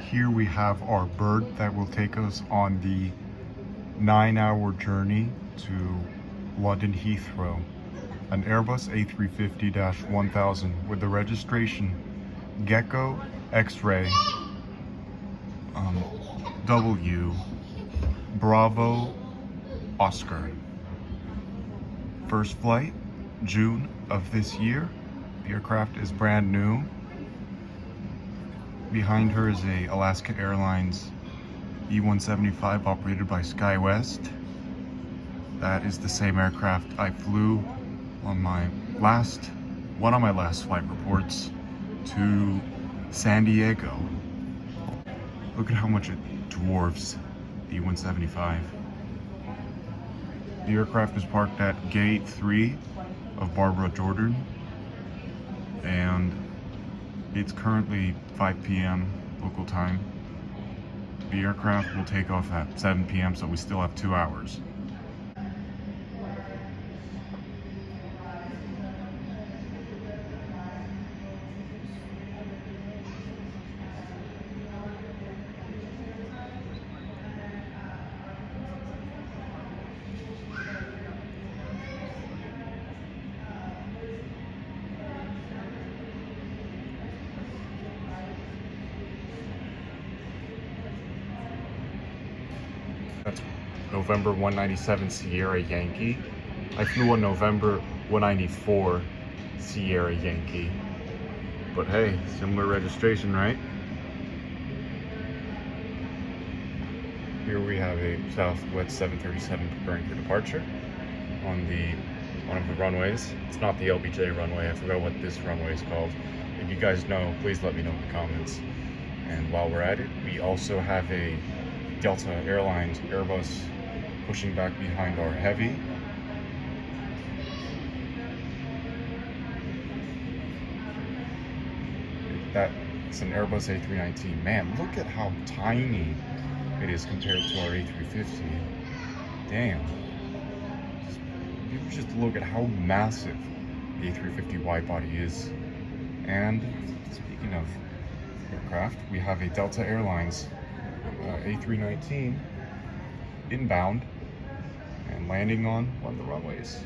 here we have our bird that will take us on the 9-hour journey to London Heathrow. An Airbus A350-1000 with the registration G-XWBO W Bravo Oscar. First flight, June of this year. The aircraft is brand new. Behind her is a Alaska Airlines E175 operated by SkyWest. That is the same aircraft I flew on one of my last flight reports to San Diego. Look at how much it dwarfs the E175. The aircraft is parked at Gate 3 of Barbara Jordan, and it's currently 5 p.m. local time. The aircraft will take off at 7 p.m., so we still have 2 hours. That's November 197 Sierra Yankee. I flew on November 194 Sierra Yankee. But hey, similar registration, right? Here we have a Southwest 737 preparing for departure on one of the runways. It's not the LBJ runway. I forgot what this runway is called. If you guys know, please let me know in the comments. And while we're at it, we also have a Delta Airlines Airbus pushing back behind our heavy. That's an Airbus A319. Man, look at how tiny it is compared to our A350. Damn. Just look at how massive the A350 wide body is. And speaking of aircraft, we have a Delta Airlines A319 inbound and landing on one of the runways.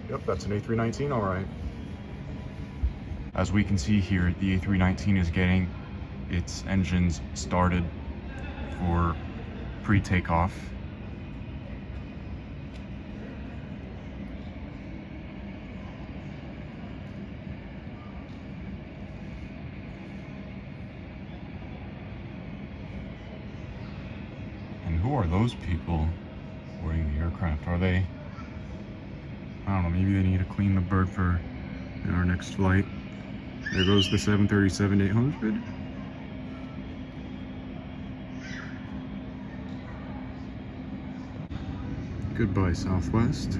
Yep, that's an A319, all right. As we can see here, the A319 is getting its engines started for pre-takeoff. Who are those people boarding the aircraft? Are they, I don't know, maybe they need to clean the bird for our next flight. There goes the 737-800. Goodbye, Southwest.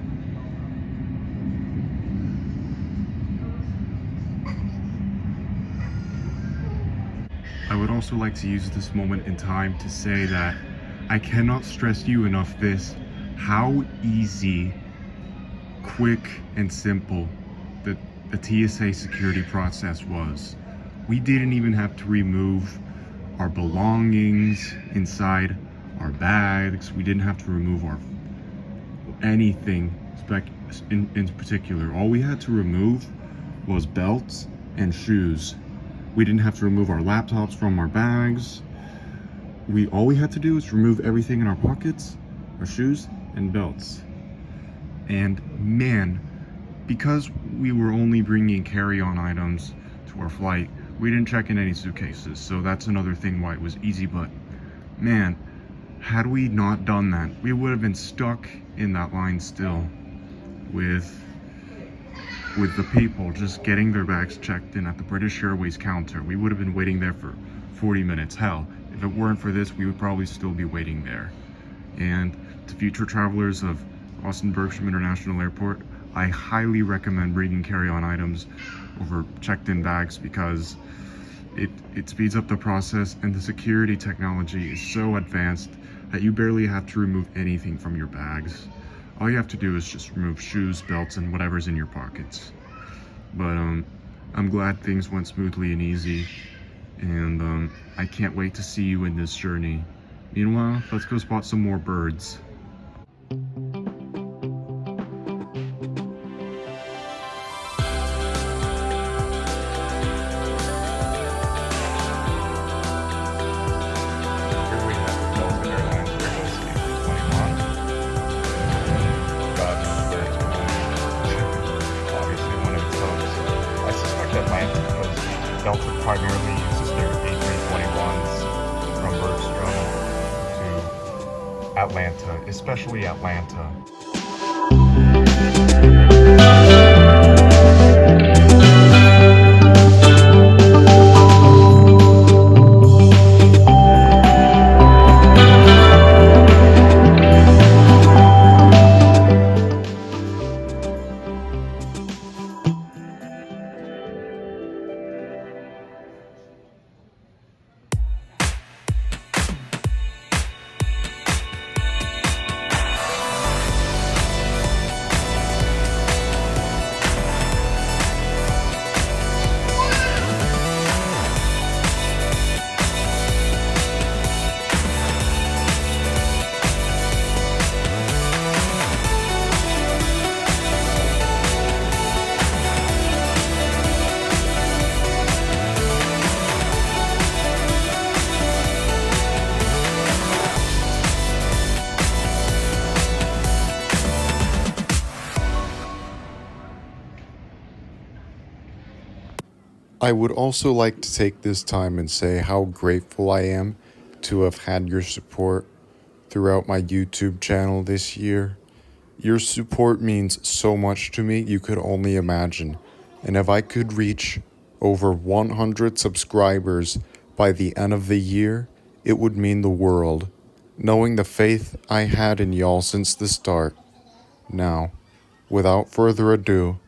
I would also like to use this moment in time to say that I cannot stress you enough how easy, quick, and simple the TSA security process was. We didn't even have to remove our belongings inside our bags. We didn't have to remove anything in particular. All we had to remove was belts and shoes. We didn't have to remove our laptops from our bags. All we had to do is remove everything in our pockets, our shoes, and belts. And man, because we were only bringing carry-on items to our flight, we didn't check in any suitcases. So that's another thing why it was easy. But man, had we not done that, we would have been stuck in that line still with the people just getting their bags checked in at the British Airways counter. We would have been waiting there for 40 minutes. Hell, if it weren't for this, we would probably still be waiting there. And to future travelers of Austin-Bergstrom International Airport, I highly recommend bringing carry-on items over checked-in bags because it speeds up the process, and the security technology is so advanced that you barely have to remove anything from your bags. All you have to do is just remove shoes, belts, and whatever's in your pockets. But I'm glad things went smoothly and easy, and I can't wait to see you in this journey. Meanwhile, let's go spot some more birds. Delta primarily uses their A321s from Barcelona to Atlanta, especially Atlanta. I would also like to take this time and say how grateful I am to have had your support throughout my YouTube channel this year. Your support means so much to me you could only imagine, and if I could reach over 100 subscribers by the end of the year, it would mean the world, knowing the faith I had in y'all since the start. Now, without further ado,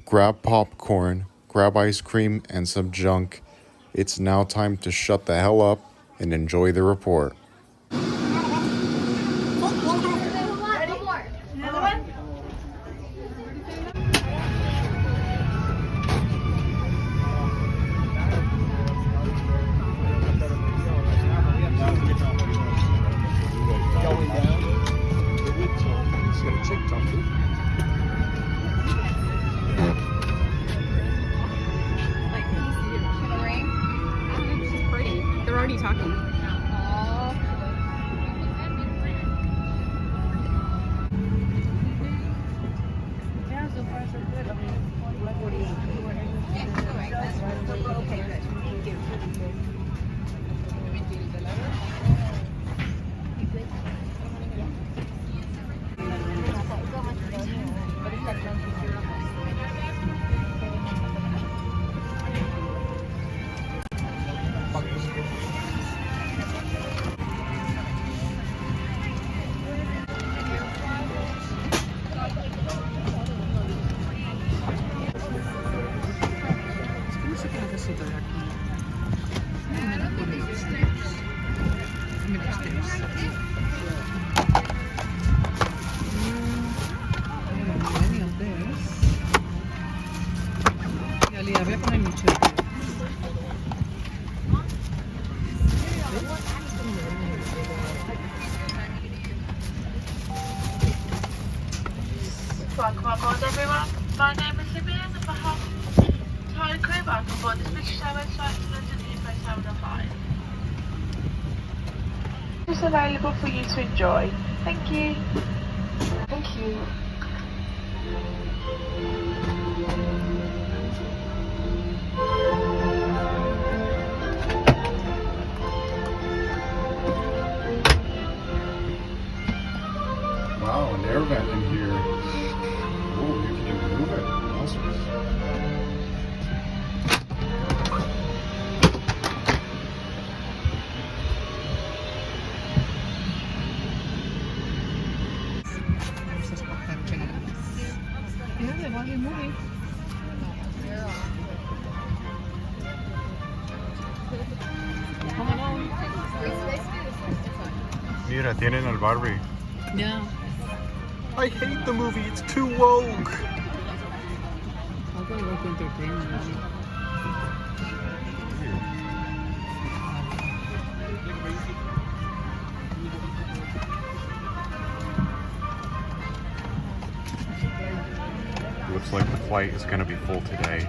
grab popcorn, grab ice cream, and some junk. It's now time to shut the hell up and enjoy the report. They're already talking. Voy a poner mucho. Welcome aboard everyone. My name is Libby and on behalf of the entire crew, welcome aboard this British Airways flight to London Heathrow Terminal 5. It's available for you to enjoy. Thank you. Thank you. Wow, an air vent in here. Oh, you can even move it. Awesome. Mira, tienen el Barbie. Yeah. I hate the movie, it's too woke. Algo igual que entertainment, ¿no? Looks like the flight is going to be full today.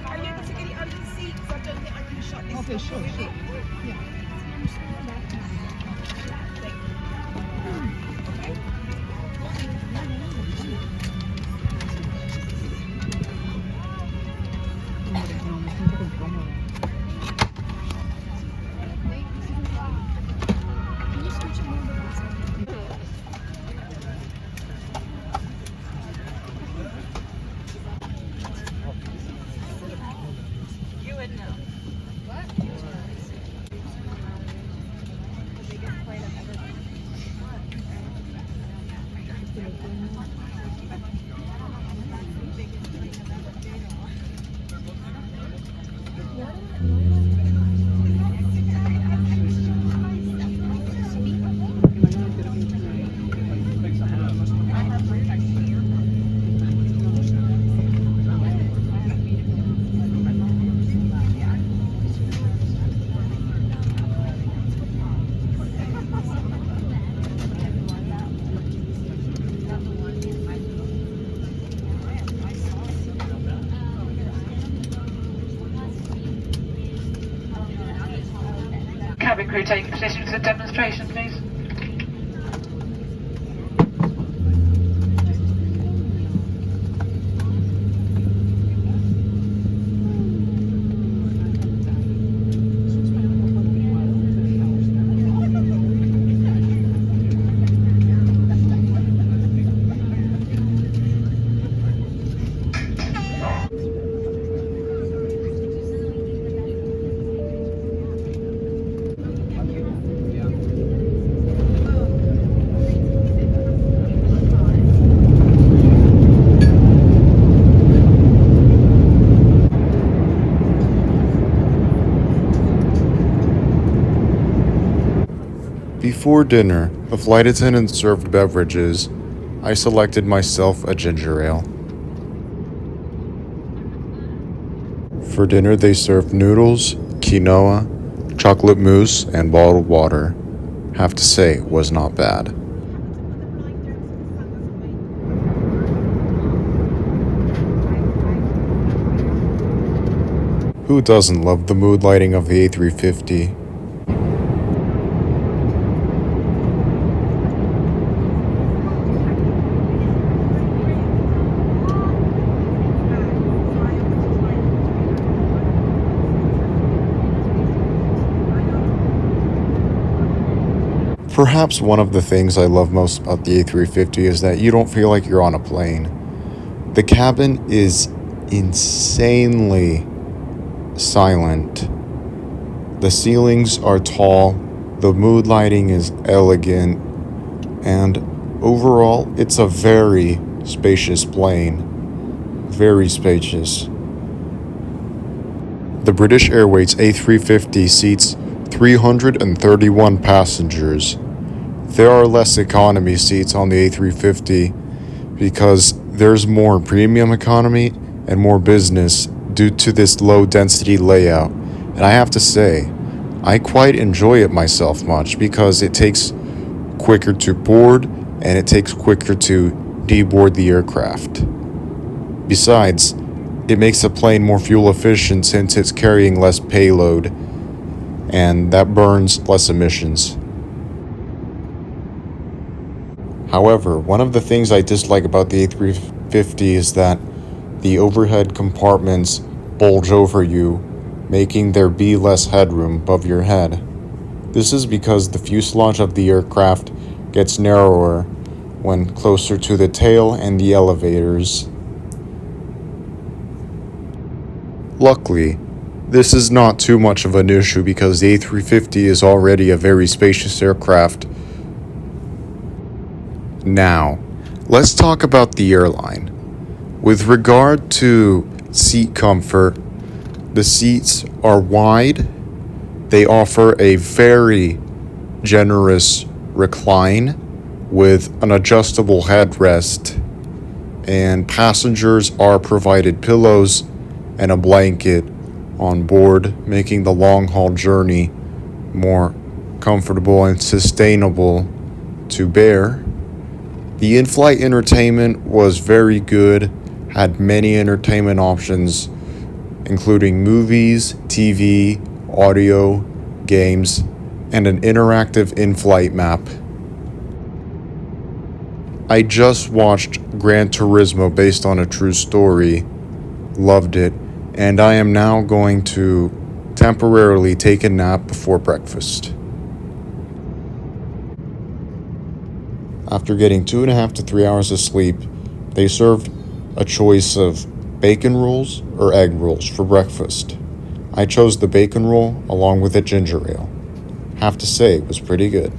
Are you able to get it under the seat? Because I don't think I can shut this Okay, door sure, with sure. it. Yeah. Hombre, no, me siento incómoda. You would know. Cabin crew taking position for the demonstration, please. Before dinner, the flight attendant served beverages. I selected myself a ginger ale. For dinner, they served noodles, quinoa, chocolate mousse, and bottled water. Have to say, was not bad. Who doesn't love the mood lighting of the A350? Perhaps one of the things I love most about the A350 is that you don't feel like you're on a plane. The cabin is insanely silent. The ceilings are tall, the mood lighting is elegant, and overall, it's a very spacious plane. Very spacious. The British Airways A350 seats 331 passengers. There are less economy seats on the A350 because there's more premium economy and more business due to this low density layout. And I have to say, I quite enjoy it myself much because it takes quicker to board and it takes quicker to deboard the aircraft. Besides, it makes the plane more fuel efficient since it's carrying less payload and that burns less emissions. However, one of the things I dislike about the A350 is that the overhead compartments bulge over you, making there be less headroom above your head. This is because the fuselage of the aircraft gets narrower when closer to the tail and the elevators. Luckily, this is not too much of an issue because the A350 is already a very spacious aircraft. Now, let's talk about the airline. With regard to seat comfort, the seats are wide. They offer a very generous recline with an adjustable headrest, and passengers are provided pillows and a blanket on board, making the long-haul journey more comfortable and sustainable to bear. The in-flight entertainment was very good, had many entertainment options, including movies, TV, audio, games, and an interactive in-flight map. I just watched Gran Turismo based on a true story, loved it, and I am now going to temporarily take a nap before breakfast. After getting 2.5 to 3 hours of sleep, they served a choice of bacon rolls or egg rolls for breakfast. I chose the bacon roll along with a ginger ale. Have to say, it was pretty good.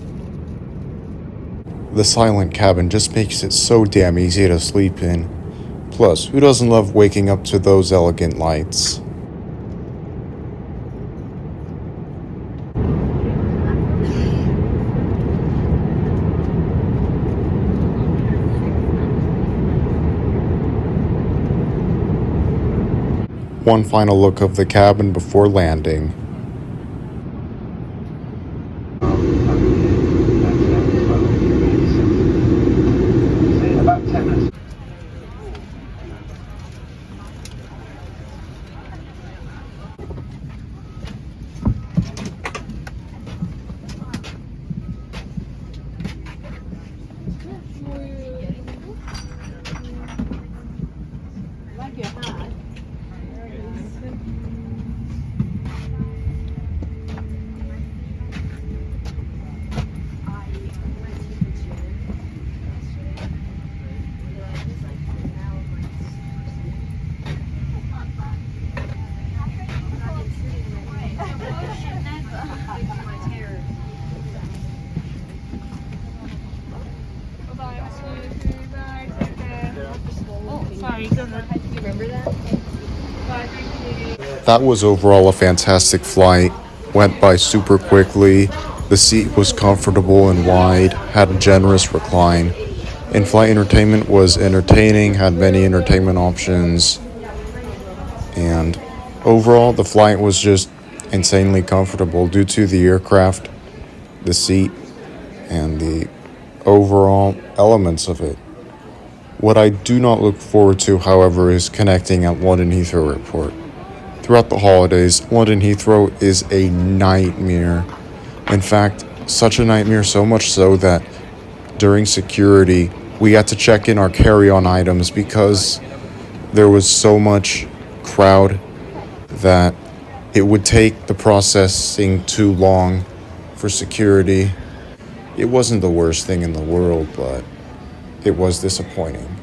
The silent cabin just makes it so damn easy to sleep in. Plus, who doesn't love waking up to those elegant lights? One final look of the cabin before landing. That was overall a fantastic flight. Went by super quickly. The seat was comfortable and wide, had a generous recline. In-flight entertainment was entertaining, had many entertainment options. And overall, the flight was just insanely comfortable due to the aircraft, the seat, and the overall elements of it. What I do not look forward to, however, is connecting at London Heathrow Airport. Throughout the holidays, London Heathrow is a nightmare. In fact, such a nightmare, so much so that during security, we had to check in our carry-on items because there was so much crowd that it would take the processing too long for security. It wasn't the worst thing in the world, but it was disappointing.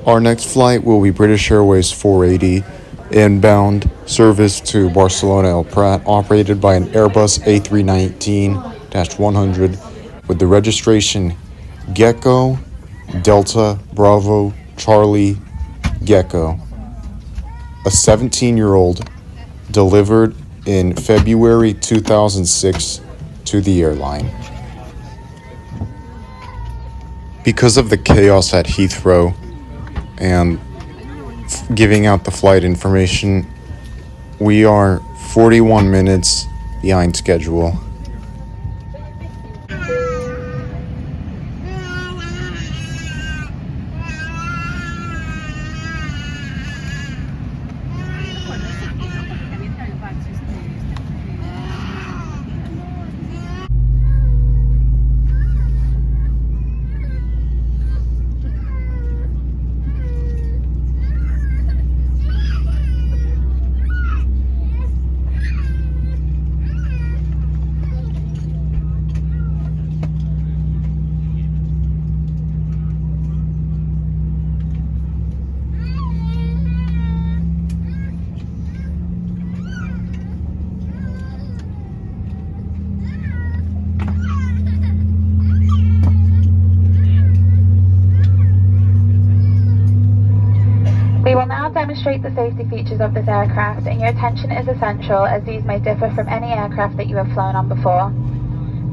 Our next flight will be British Airways 480, inbound service to Barcelona El Prat, operated by an Airbus A319-100 with the registration Gecko Delta Bravo Charlie Gecko. A 17-year-old delivered in February 2006 to the airline. Because of the chaos at Heathrow and giving out the flight information, we are 41 minutes behind schedule. demonstrate the safety features of this aircraft, and your attention is essential as these may differ from any aircraft that you have flown on before.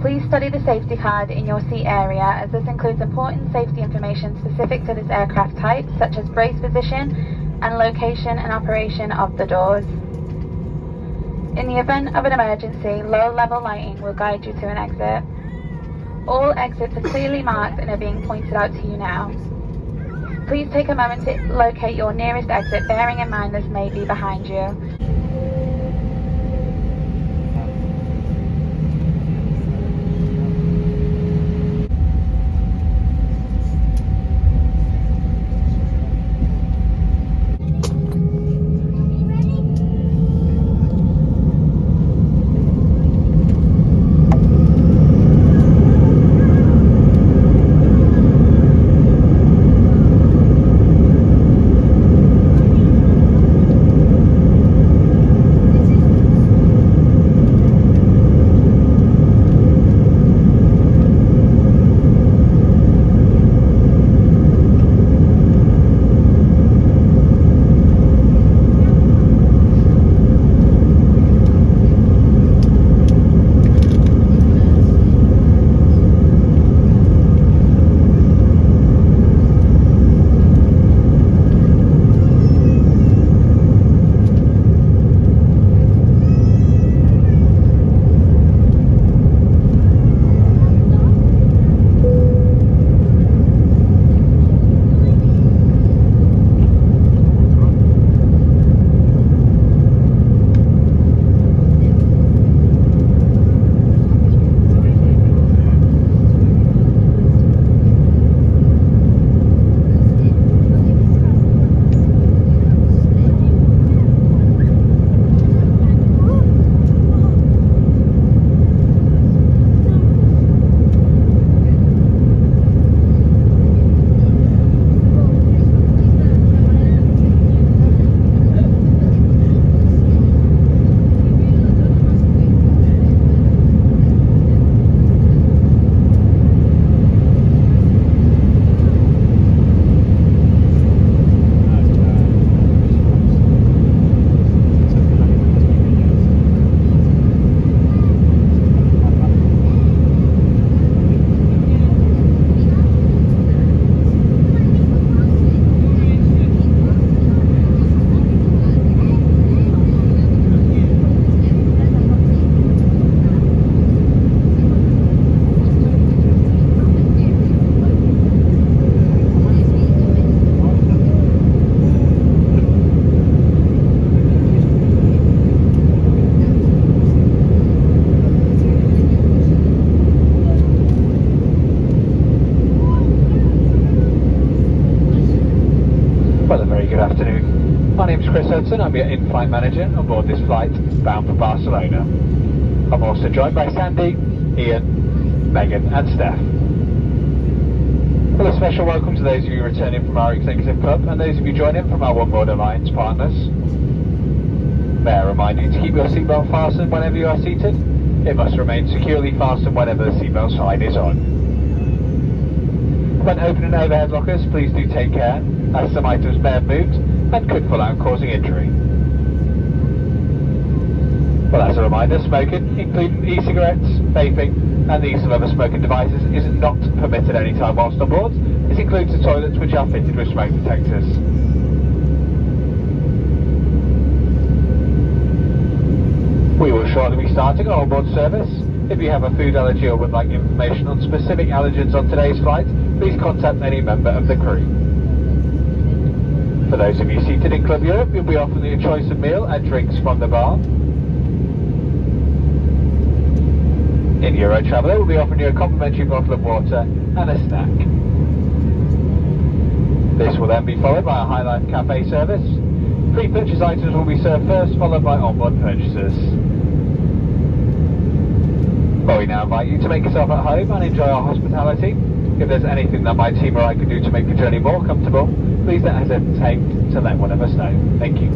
Please study the safety card in your seat area, as this includes important safety information specific to this aircraft type, such as brace position and location and operation of the doors. In the event of an emergency, low-level lighting will guide you to an exit. All exits are clearly marked and are being pointed out to you now. Please take a moment to locate your nearest exit, bearing in mind this may be behind you. I'm your in-flight manager on board this flight bound for Barcelona. I'm also joined by Sandy, Ian, Megan and Steph. Well, a special welcome to those of you returning from our Executive Club and those of you joining from our Onboard Alliance partners. May I remind you to keep your seatbelt fastened whenever you are seated. It must remain securely fastened whenever the seatbelt sign is on. When opening overhead lockers, please do take care, as some items may have moved and could fall out, causing injury. Well, as a reminder, smoking, including e-cigarettes, vaping and the use of other smoking devices, is not permitted any time whilst on board. This includes the toilets, which are fitted with smoke detectors. We will shortly be starting our onboard service. If you have a food allergy or would like information on specific allergens on today's flight, please contact any member of the crew. For those of you seated in Club Europe, you'll be offered a choice of meal and drinks from the bar. In Euro Traveller, we'll be offering you a complimentary bottle of water and a snack. This will then be followed by a High Life Cafe service. Pre-purchase items will be served first, followed by onboard purchases. Well, we now invite you to make yourself at home and enjoy our hospitality. If there's anything that my team or I can do to make the journey more comfortable, please don't hesitate to let one of us know. Thank you.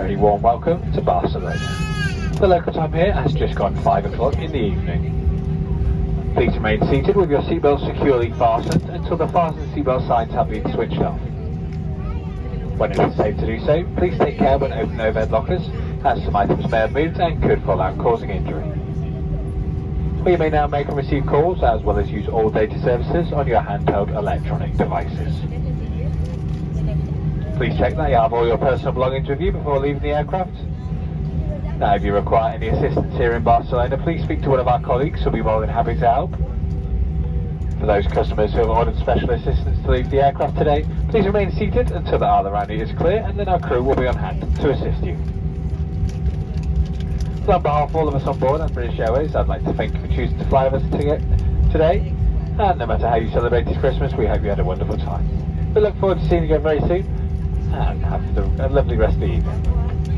very warm welcome to Barcelona. The local time here has just gone 5 o'clock in the evening. Please remain seated with your seatbelt securely fastened until the fasten seatbelt signs have been switched off. When it is safe to do so, please take care when opening overhead lockers, as some items may have moved and could fall out, causing injury. We may now make and receive calls as well as use all data services on your handheld electronic devices. Please check that you have all your personal belongings with you before leaving the aircraft. Now, if you require any assistance here in Barcelona, please speak to one of our colleagues who will be more than happy to help. For those customers who have ordered special assistance to leave the aircraft today, please remain seated until the aisle around you is clear, and then our crew will be on hand to assist you. So on behalf of all of us on board at British Airways, I'd like to thank you for choosing to fly with us today. And no matter how you celebrated Christmas, we hope you had a wonderful time. We look forward to seeing you again very soon, and have a lovely rest of the evening.